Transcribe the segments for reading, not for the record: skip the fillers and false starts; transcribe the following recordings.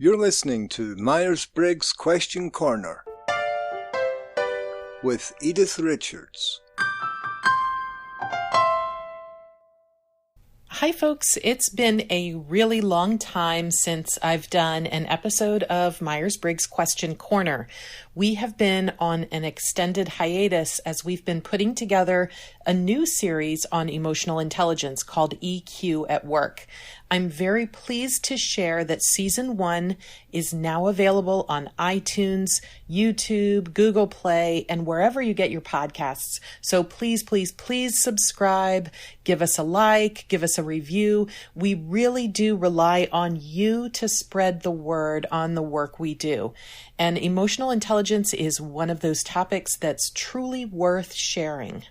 You're listening to Myers-Briggs Question Corner with Edith Richards. Hi folks, it's been a really long time since I've done an episode of Myers-Briggs Question Corner. We have been on an extended hiatus as we've been putting together a new series on emotional intelligence called EQ at Work. I'm very pleased to share that Season 1 is now available on iTunes, YouTube, Google Play, and wherever you get your podcasts. So please, please, please subscribe, give us a like, give us a review. We really do rely on you to spread the word on the work we do. And emotional intelligence is one of those topics that's truly worth sharing.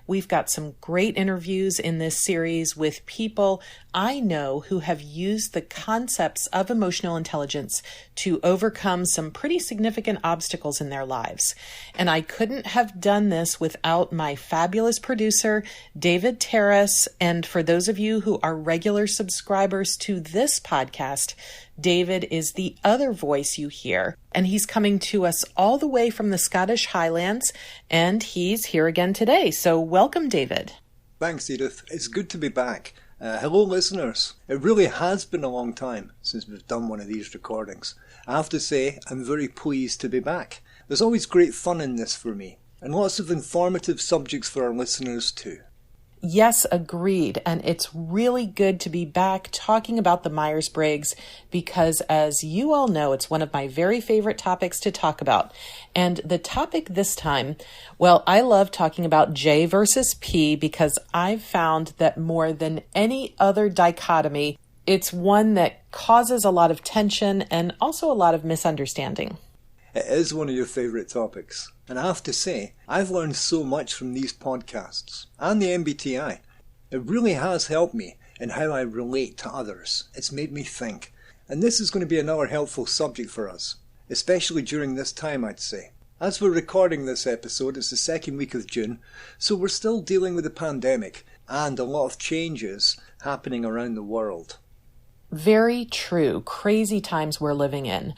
We've got some great interviews in this series with people I know who have used the concepts of emotional intelligence to overcome some pretty significant obstacles in their lives. And I couldn't have done this without my fabulous producer, David Terrace. And for those of you who are regular subscribers to this podcast, David is the other voice you hear, and he's coming to us all the way from the Scottish Highlands, and he's here again today. So welcome, David. Thanks, Edith. It's good to be back. Hello, listeners. It really has been a long time since we've done one of these recordings. I have to say, I'm very pleased to be back. There's always great fun in this for me, and lots of informative subjects for our listeners too. Yes, agreed. And it's really good to be back talking about the Myers-Briggs because, as you all know, it's one of my very favorite topics to talk about. And the topic this time, well, I love talking about J versus P because I've found that more than any other dichotomy, it's one that causes a lot of tension and also a lot of misunderstanding. It is one of your favourite topics, and I have to say, I've learned so much from these podcasts and the MBTI. It really has helped me in how I relate to others. It's made me think, and this is going to be another helpful subject for us, especially during this time, I'd say. As we're recording this episode, it's the second week of June, so we're still dealing with the pandemic and a lot of changes happening around the world. Very true. Crazy times we're living in.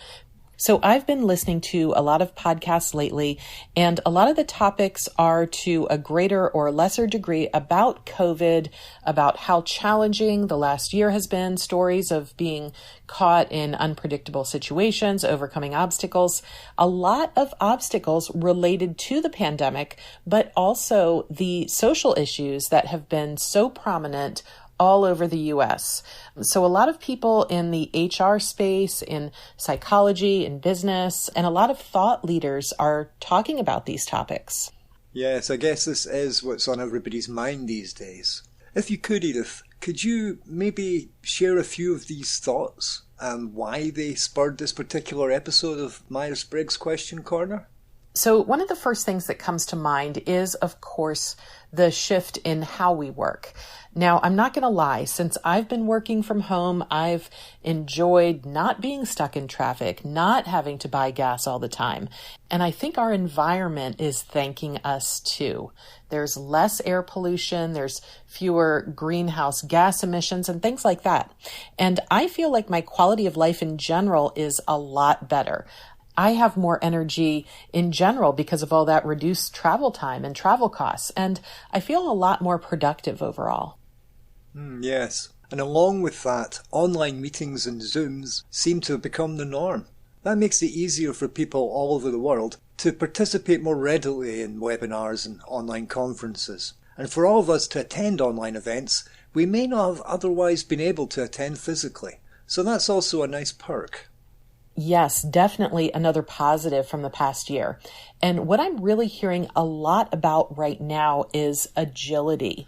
So I've been listening to a lot of podcasts lately, and a lot of the topics are to a greater or lesser degree about COVID, about how challenging the last year has been, stories of being caught in unpredictable situations, overcoming obstacles, a lot of obstacles related to the pandemic, but also the social issues that have been so prominent all over the U.S. So a lot of people in the HR space, in psychology, in business, and a lot of thought leaders are talking about these topics. Yes, I guess this is what's on everybody's mind these days. If you could, Edith, could you maybe share a few of these thoughts and why they spurred this particular episode of Myers-Briggs Question Corner? So one of the first things that comes to mind is, of course, the shift in how we work. Now, I'm not going to lie, since I've been working from home, I've enjoyed not being stuck in traffic, not having to buy gas all the time. And I think our environment is thanking us too. There's less air pollution, there's fewer greenhouse gas emissions and things like that. And I feel like my quality of life in general is a lot better. I have more energy in general because of all that reduced travel time and travel costs, and I feel a lot more productive overall. Yes, and along with that, online meetings and Zooms seem to have become the norm. That makes it easier for people all over the world to participate more readily in webinars and online conferences. And for all of us to attend online events, we may not have otherwise been able to attend physically. So that's also a nice perk. Yes, definitely another positive from the past year. And what I'm really hearing a lot about right now is agility.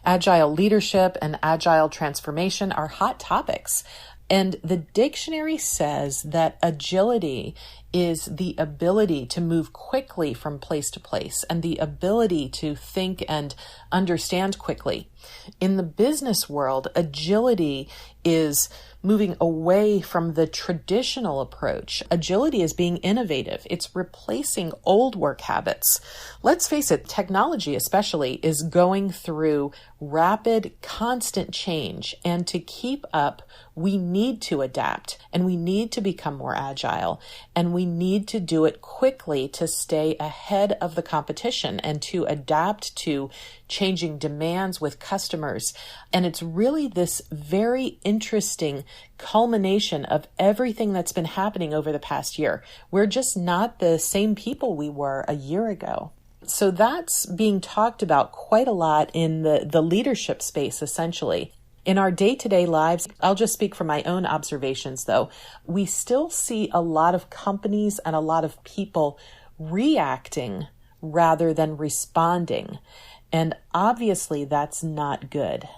Agile leadership and agile transformation are hot topics. And the dictionary says that agility is the ability to move quickly from place to place and the ability to think and understand quickly. In the business world, agility is moving away from the traditional approach. Agility is being innovative. It's replacing old work habits. Let's face it, technology especially is going through rapid, constant change. And to keep up, we need to adapt and we need to become more agile and we need to do it quickly to stay ahead of the competition and to adapt to changing demands with customers. And it's really this very interesting culmination of everything that's been happening over the past year. We're just not the same people we were a year ago. So that's being talked about quite a lot in the leadership space, essentially. In our day-to-day lives, I'll just speak from my own observations, though, we still see a lot of companies and a lot of people reacting rather than responding. And obviously, that's not good.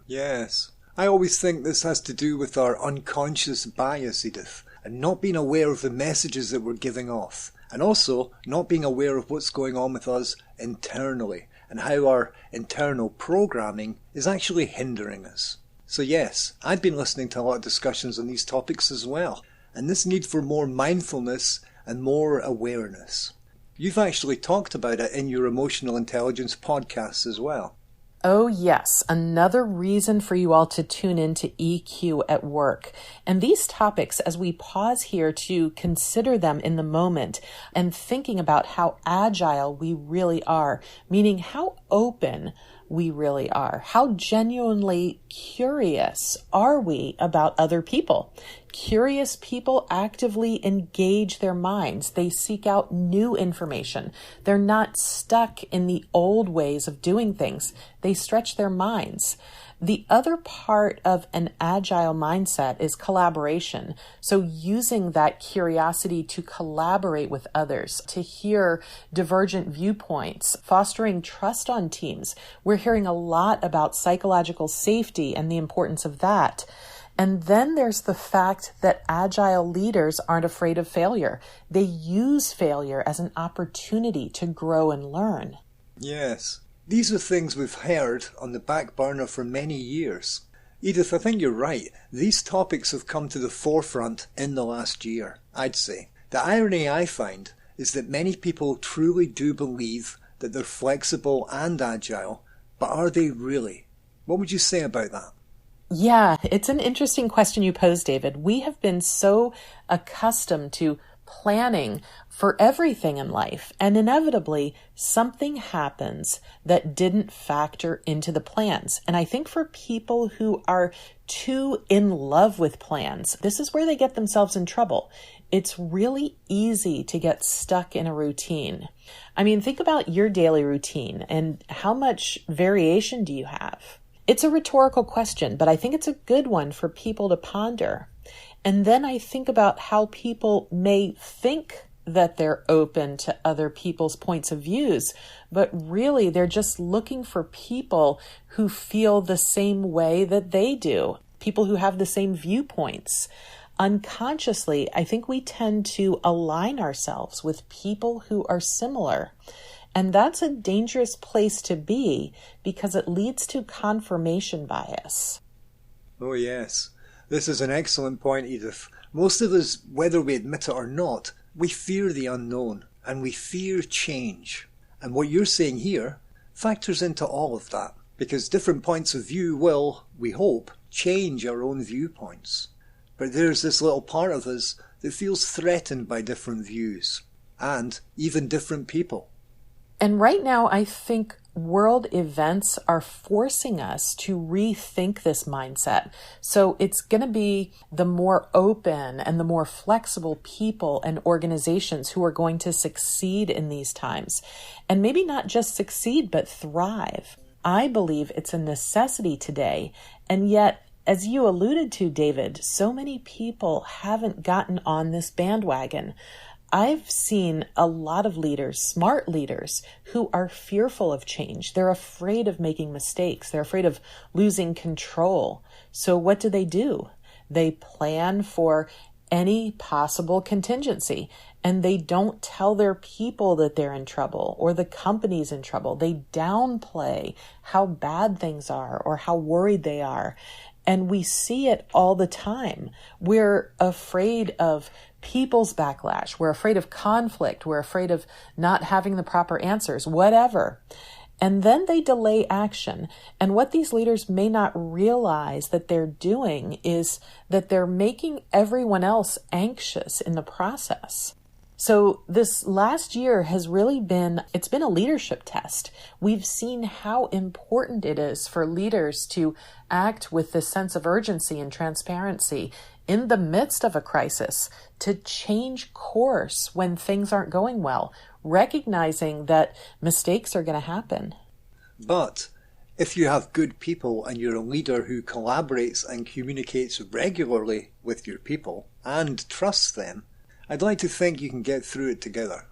Yes. I always think this has to do with our unconscious bias, Edith, and not being aware of the messages that we're giving off, and also not being aware of what's going on with us internally, and how our internal programming is actually hindering us. So yes, I've been listening to a lot of discussions on these topics as well, and this need for more mindfulness and more awareness. You've actually talked about it in your emotional intelligence podcast as well. Oh yes, another reason for you all to tune in to EQ at work. And these topics, as we pause here to consider them in the moment and thinking about how agile we really are, meaning how open we really are, how genuinely curious are we about other people. Curious people actively engage their minds. They seek out new information. They're not stuck in the old ways of doing things. They stretch their minds. The other part of an agile mindset is collaboration. So using that curiosity to collaborate with others, to hear divergent viewpoints, fostering trust on teams. We're hearing a lot about psychological safety and the importance of that. And then there's the fact that agile leaders aren't afraid of failure. They use failure as an opportunity to grow and learn. Yes. These are things we've heard on the back burner for many years. Edith, I think you're right. These topics have come to the forefront in the last year, I'd say. The irony I find is that many people truly do believe that they're flexible and agile, but are they really? What would you say about that? Yeah, it's an interesting question you pose, David. We have been so accustomed to planning for everything in life, and inevitably something happens that didn't factor into the plans. And I think for people who are too in love with plans, this is where they get themselves in trouble. It's really easy to get stuck in a routine. I mean, think about your daily routine and how much variation do you have? It's a rhetorical question, but I think it's a good one for people to ponder. And then I think about how people may think that they're open to other people's points of views, but really they're just looking for people who feel the same way that they do, people who have the same viewpoints. Unconsciously, I think we tend to align ourselves with people who are similar. And that's a dangerous place to be because it leads to confirmation bias. Oh yes. This is an excellent point, Edith. Most of us, whether we admit it or not, we fear the unknown and we fear change. And what you're saying here factors into all of that, because different points of view will, we hope, change our own viewpoints. But there's this little part of us that feels threatened by different views and even different people. And right now, I think world events are forcing us to rethink this mindset. So it's going to be the more open and the more flexible people and organizations who are going to succeed in these times. And maybe not just succeed, but thrive. I believe it's a necessity today. And yet, as you alluded to, David, so many people haven't gotten on this bandwagon. I've seen a lot of leaders, smart leaders, who are fearful of change. They're afraid of making mistakes. They're afraid of losing control. So what do? They plan for any possible contingency. And they don't tell their people that they're in trouble or the company's in trouble. They downplay how bad things are or how worried they are. And we see it all the time. We're afraid of people's backlash. We're afraid of conflict. We're afraid of not having the proper answers, whatever. And then they delay action. And what these leaders may not realize that they're doing is that they're making everyone else anxious in the process. So this last year has really it's been a leadership test. We've seen how important it is for leaders to act with this sense of urgency and transparency in the midst of a crisis, to change course when things aren't going well, recognizing that mistakes are going to happen. But if you have good people and you're a leader who collaborates and communicates regularly with your people and trusts them, I'd like to think you can get through it together.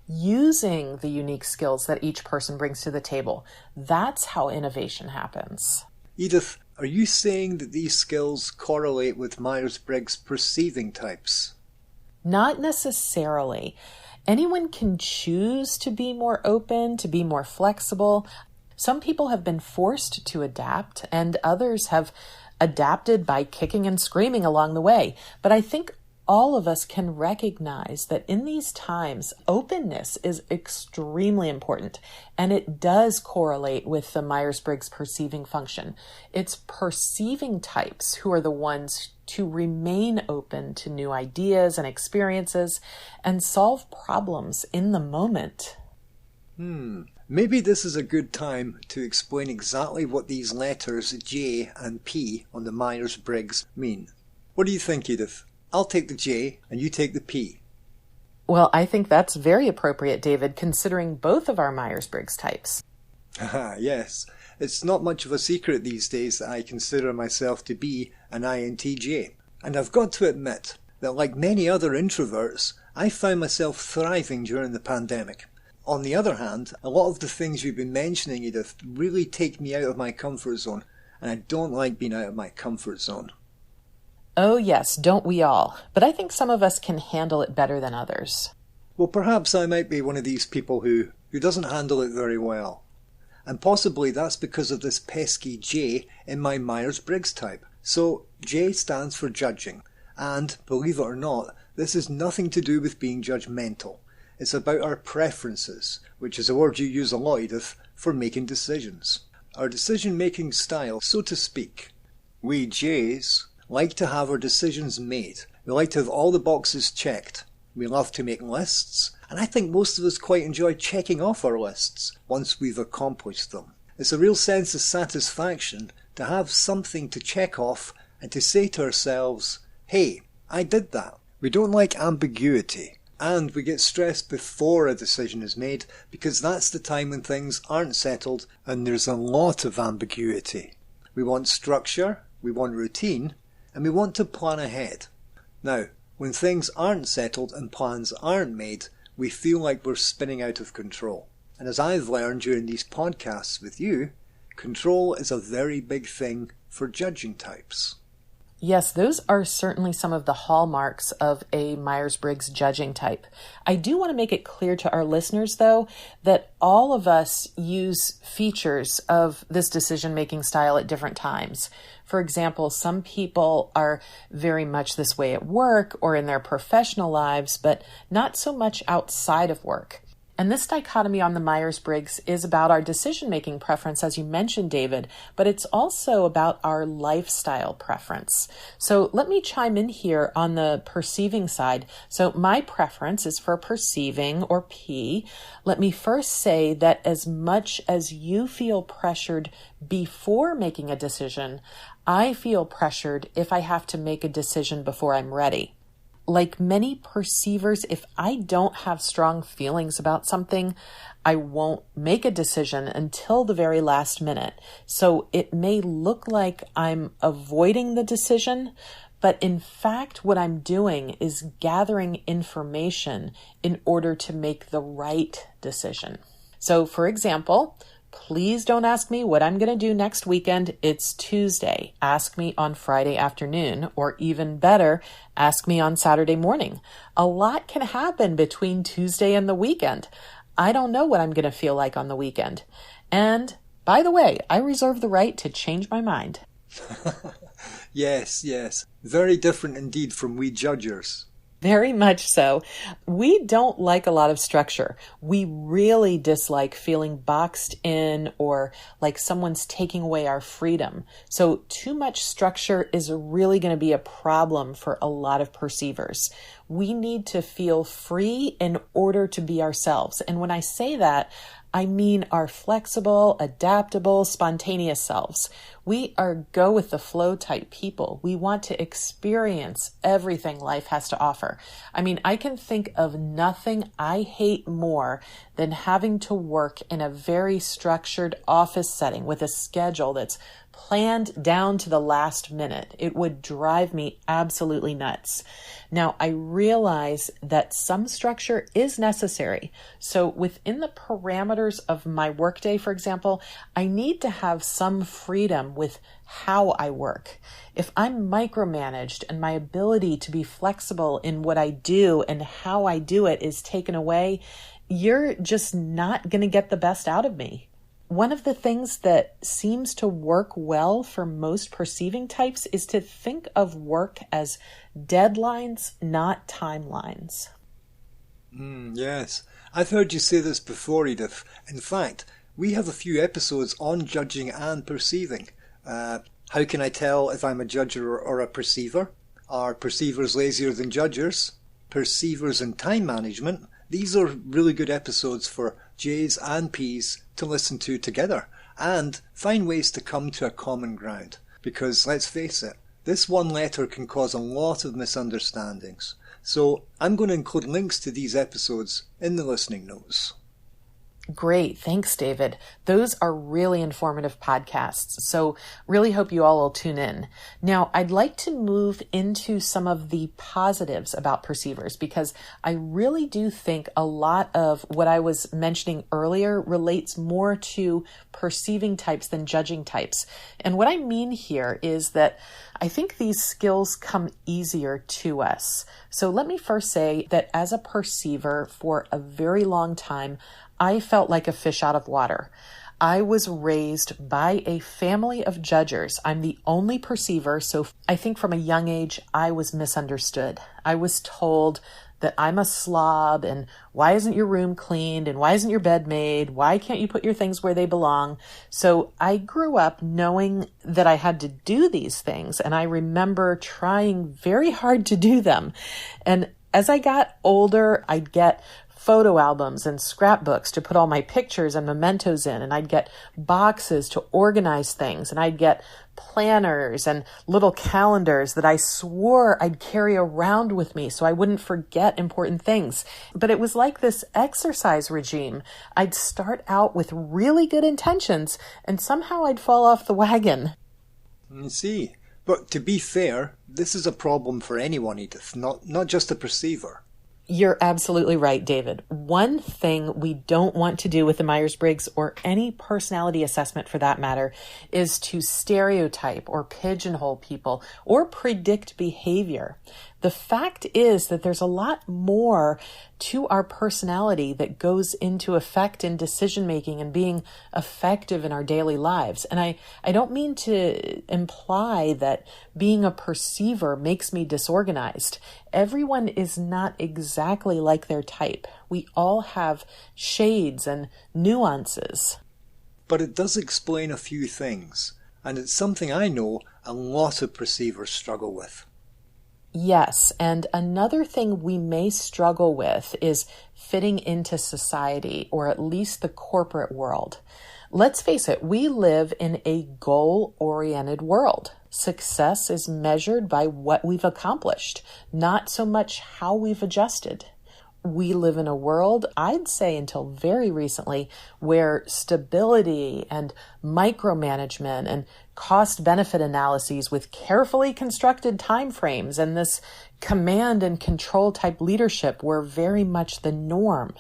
Using the unique skills that each person brings to the table, that's how innovation happens. Edith, are you saying that these skills correlate with Myers-Briggs Perceiving types? Not necessarily. Anyone can choose to be more open, to be more flexible. Some people have been forced to adapt, and others have adapted by kicking and screaming along the way. But I think all of us can recognize that in these times, openness is extremely important, and it does correlate with the Myers-Briggs perceiving function. It's perceiving types who are the ones to remain open to new ideas and experiences and solve problems in the moment. Maybe this is a good time to explain exactly what these letters J and P on the Myers-Briggs mean. What do you think, Edith? I'll take the J and you take the P. Well, I think that's very appropriate, David, considering both of our Myers-Briggs types. Yes, it's not much of a secret these days that I consider myself to be an INTJ. And I've got to admit that like many other introverts, I found myself thriving during the pandemic. On the other hand, a lot of the things you've been mentioning, Edith, really take me out of my comfort zone, and I don't like being out of my comfort zone. Oh yes, don't we all? But I think some of us can handle it better than others. Well, perhaps I might be one of these people who doesn't handle it very well. And possibly that's because of this pesky J in my Myers-Briggs type. So J stands for judging. And, believe it or not, this has nothing to do with being judgmental. It's about our preferences, which is a word you use a lot, Edith, for making decisions. Our decision-making style, so to speak. We Js like to have our decisions made. We like to have all the boxes checked. We love to make lists, and I think most of us quite enjoy checking off our lists once we've accomplished them. It's a real sense of satisfaction to have something to check off and to say to ourselves, hey, I did that. We don't like ambiguity, and we get stressed before a decision is made because that's the time when things aren't settled and there's a lot of ambiguity. We want structure, we want routine, and we want to plan ahead. Now, when things aren't settled and plans aren't made, we feel like we're spinning out of control. And as I've learned during these podcasts with you, control is a very big thing for judging types. Yes, those are certainly some of the hallmarks of a Myers-Briggs judging type. I do want to make it clear to our listeners, though, that all of us use features of this decision-making style at different times. For example, some people are very much this way at work or in their professional lives, but not so much outside of work. And this dichotomy on the Myers-Briggs is about our decision-making preference, as you mentioned, David, but it's also about our lifestyle preference. So let me chime in here on the perceiving side. So my preference is for perceiving, or P. Let me first say that as much as you feel pressured before making a decision, I feel pressured if I have to make a decision before I'm ready. Like many perceivers, if I don't have strong feelings about something, I won't make a decision until the very last minute. So it may look like I'm avoiding the decision, but in fact, what I'm doing is gathering information in order to make the right decision. So for example, Please don't ask me what I'm going to do next weekend. It's Tuesday. Ask me on Friday afternoon, or even better, ask me on Saturday morning. A lot can happen between Tuesday and the weekend. I don't know what I'm going to feel like on the weekend. And by the way, I reserve the right to change my mind. Yes. Very different indeed from we judgers. Very much so. We don't like a lot of structure. We really dislike feeling boxed in or like someone's taking away our freedom. So too much structure is really going to be a problem for a lot of perceivers. We need to feel free in order to be ourselves. And when I say that, I mean our flexible, adaptable, spontaneous selves. We are go with the flow type people. We want to experience everything life has to offer. I mean, I can think of nothing I hate more than having to work in a very structured office setting with a schedule that's planned down to the last minute. It would drive me absolutely nuts. Now, I realize that some structure is necessary. So within the parameters of my workday, for example, I need to have some freedom with how I work. If I'm micromanaged and my ability to be flexible in what I do and how I do it is taken away, you're just not going to get the best out of me. One of the things that seems to work well for most perceiving types is to think of work as deadlines, not timelines. Yes, I've heard you say this before, Edith. In fact, we have a few episodes on judging and perceiving. How can I tell if I'm a judger or a perceiver? Are perceivers lazier than judgers? Perceivers and time management. These are really good episodes for J's and P's to listen to together and find ways to come to a common ground. Because let's face it, this one letter can cause a lot of misunderstandings. So I'm going to include links to these episodes in the listening notes. Great. Thanks, David. Those are really informative podcasts. So really hope you all will tune in. Now, I'd like to move into some of the positives about perceivers because I really do think a lot of what I was mentioning earlier relates more to perceiving types than judging types. And what I mean here is that I think these skills come easier to us. So let me first say that as a perceiver for a very long time, I felt like a fish out of water. I was raised by a family of judgers. I'm the only perceiver, so I think from a young age, I was misunderstood. I was told that I'm a slob, and why isn't your room cleaned, and why isn't your bed made? Why can't you put your things where they belong? So I grew up knowing that I had to do these things, and I remember trying very hard to do them. And as I got older, I'd get photo albums and scrapbooks to put all my pictures and mementos in, and I'd get boxes to organize things, and I'd get planners and little calendars that I swore I'd carry around with me so I wouldn't forget important things. But it was like this exercise regime. I'd start out with really good intentions, and somehow I'd fall off the wagon. You see, but to be fair, this is a problem for anyone, Edith, not just a perceiver. You're absolutely right, David. One thing we don't want to do with the Myers-Briggs or any personality assessment for that matter is to stereotype or pigeonhole people or predict behavior. The fact is that there's a lot more to our personality that goes into effect in decision making and being effective in our daily lives. And I don't mean to imply that being a perceiver makes me disorganized. Everyone is not exactly like their type. We all have shades and nuances. But it does explain a few things, and it's something I know a lot of perceivers struggle with. Yes, and another thing we may struggle with is fitting into society, or at least the corporate world. Let's face it, we live in a goal-oriented world. Success is measured by what we've accomplished, not so much how we've adjusted. We live in a world, I'd say until very recently, where stability and micromanagement and cost-benefit analyses with carefully constructed timeframes and this command and control type leadership were very much the norm.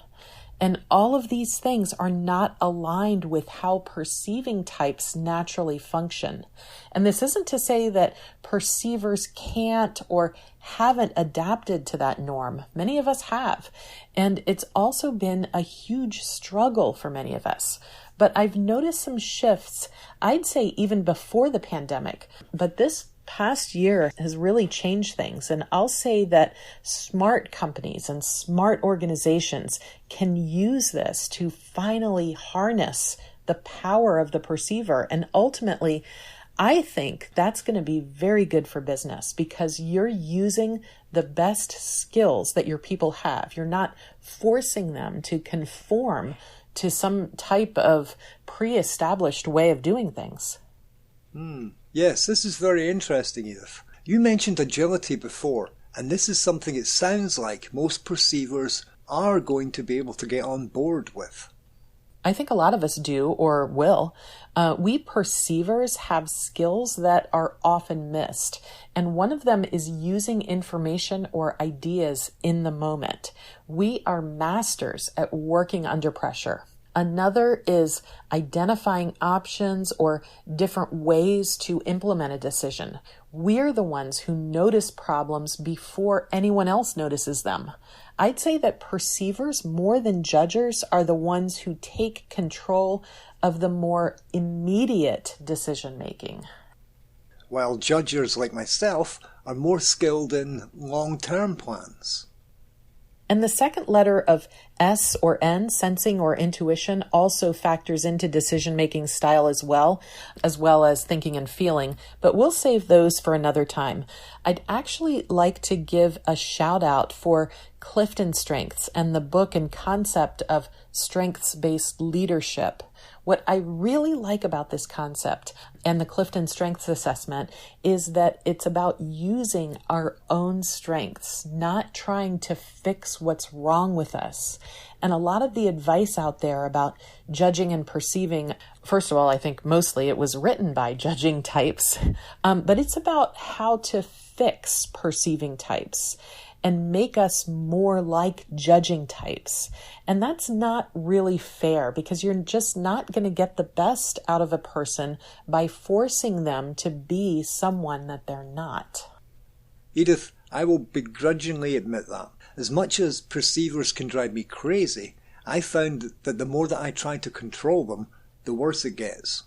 And all of these things are not aligned with how perceiving types naturally function. And this isn't to say that perceivers can't or haven't adapted to that norm. Many of us have. And it's also been a huge struggle for many of us. But I've noticed some shifts, I'd say even before the pandemic. But this past year has really changed things. And I'll say that smart companies and smart organizations can use this to finally harness the power of the perceiver. And ultimately, I think that's going to be very good for business because you're using the best skills that your people have. You're not forcing them to conform to some type of pre-established way of doing things. Yes, this is very interesting, Edith. You mentioned agility before, and this is something it sounds like most perceivers are going to be able to get on board with. I think a lot of us do or will. We perceivers have skills that are often missed, and one of them is using information or ideas in the moment. We are masters at working under pressure. Another is identifying options or different ways to implement a decision. We're the ones who notice problems before anyone else notices them. I'd say that perceivers, more than judgers, are the ones who take control of the more immediate decision making. While judgers like myself are more skilled in long-term plans. And the second letter of S or N, sensing or intuition, also factors into decision-making style as well as thinking and feeling, but we'll save those for another time. I'd actually like to give a shout out for Clifton Strengths and the book and concept of strengths-based leadership. What I really like about this concept and the Clifton Strengths Assessment is that it's about using our own strengths, not trying to fix what's wrong with us. And a lot of the advice out there about judging and perceiving, first of all, I think mostly it was written by judging types, but it's about how to fix perceiving types and make us more like judging types. And that's not really fair because you're just not going to get the best out of a person by forcing them to be someone that they're not. Edith, I will begrudgingly admit that. As much as perceivers can drive me crazy, I found that the more that I try to control them, the worse it gets.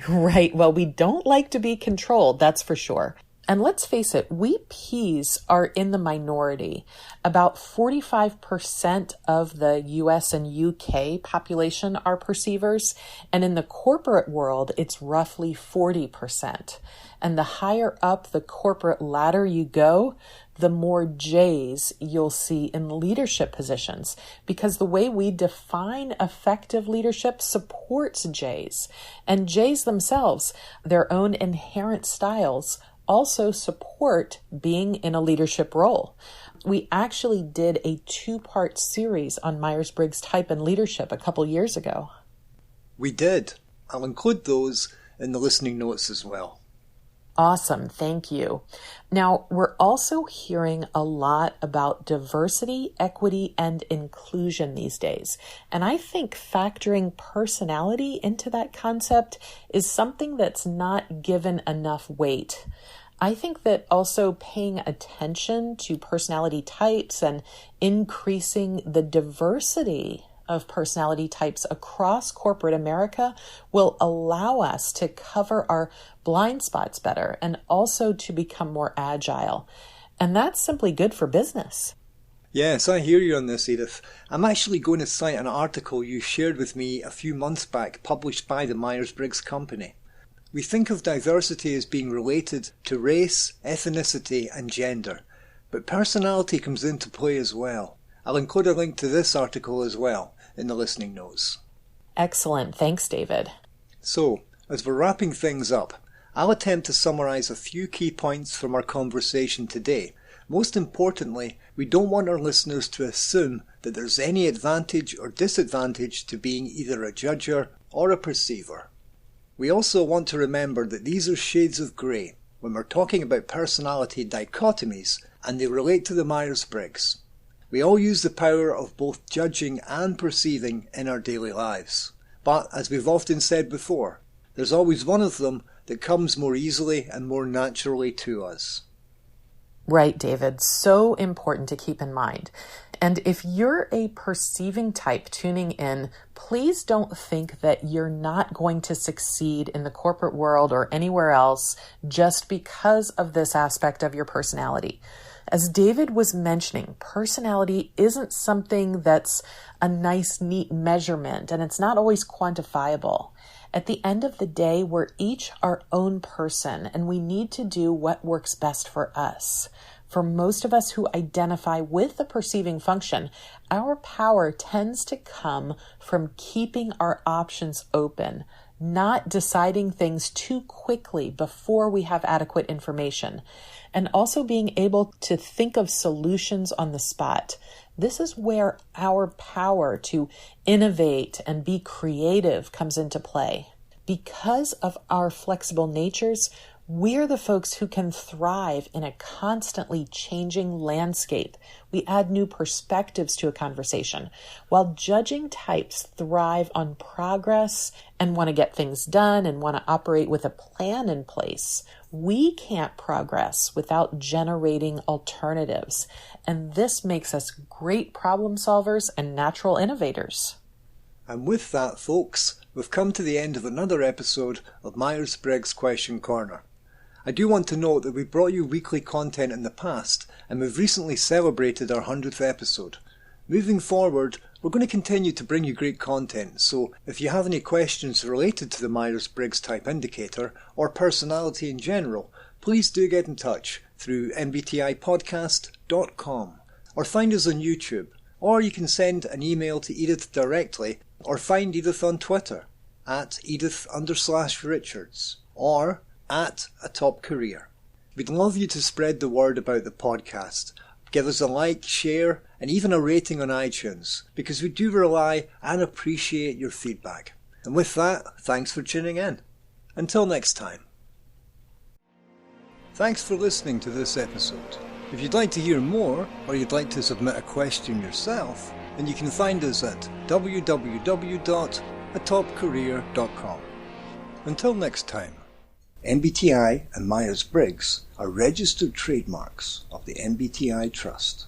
Right. Well, we don't like to be controlled, that's for sure. And let's face it, we Ps are in the minority. About 45% of the US and UK population are perceivers, and in the corporate world, it's roughly 40%. And the higher up the corporate ladder you go, the more Js you'll see in leadership positions, because the way we define effective leadership supports Js. And Js themselves, their own inherent styles, also support being in a leadership role. We actually did a 2-part series on Myers-Briggs type and leadership a couple years ago. We did. I'll include those in the listening notes as well. Awesome. Thank you. Now, we're also hearing a lot about diversity, equity, and inclusion these days. And I think factoring personality into that concept is something that's not given enough weight. I think that also paying attention to personality types and increasing the diversity of personality types across corporate America will allow us to cover our blind spots better and also to become more agile. And that's simply good for business. Yes, I hear you on this, Edith. I'm actually going to cite an article you shared with me a few months back, published by the Myers-Briggs Company. We think of diversity as being related to race, ethnicity, and gender, but personality comes into play as well. I'll include a link to this article as well in the listening notes. Excellent. Thanks, David. So, as we're wrapping things up, I'll attempt to summarize a few key points from our conversation today. Most importantly, we don't want our listeners to assume that there's any advantage or disadvantage to being either a judger or a perceiver. We also want to remember that these are shades of grey when we're talking about personality dichotomies, and they relate to the Myers-Briggs. We all use the power of both judging and perceiving in our daily lives. But, as we've often said before, there's always one of them that comes more easily and more naturally to us. Right, David. So important to keep in mind. And if you're a perceiving type tuning in, please don't think that you're not going to succeed in the corporate world or anywhere else just because of this aspect of your personality. As David was mentioning, personality isn't something that's a nice, neat measurement, and it's not always quantifiable. At the end of the day, we're each our own person, and we need to do what works best for us. For most of us who identify with the perceiving function, our power tends to come from keeping our options open, not deciding things too quickly before we have adequate information, and also being able to think of solutions on the spot. This is where our power to innovate and be creative comes into play. Because of our flexible natures, we're the folks who can thrive in a constantly changing landscape. We add new perspectives to a conversation, while judging types thrive on progress and want to get things done and want to operate with a plan in place. We can't progress without generating alternatives, and this makes us great problem solvers and natural innovators. And with that, folks, we've come to the end of another episode of Myers-Briggs Question Corner. I do want to note that we brought you weekly content in the past, and we've recently celebrated our 100th episode. Moving forward, we're going to continue to bring you great content, so if you have any questions related to the Myers-Briggs Type Indicator or personality in general, please do get in touch through mbtipodcast.com or find us on YouTube, or you can send an email to Edith directly or find Edith on Twitter at Edith_Richards or at A Top Career. We'd love you to spread the word about the podcast. Give us a like, share, and even a rating on iTunes, because we do rely and appreciate your feedback. And with that, thanks for tuning in. Until next time. Thanks for listening to this episode. If you'd like to hear more, or you'd like to submit a question yourself, then you can find us at www.atopcareer.com. Until next time. MBTI and Myers-Briggs are registered trademarks of the MBTI Trust.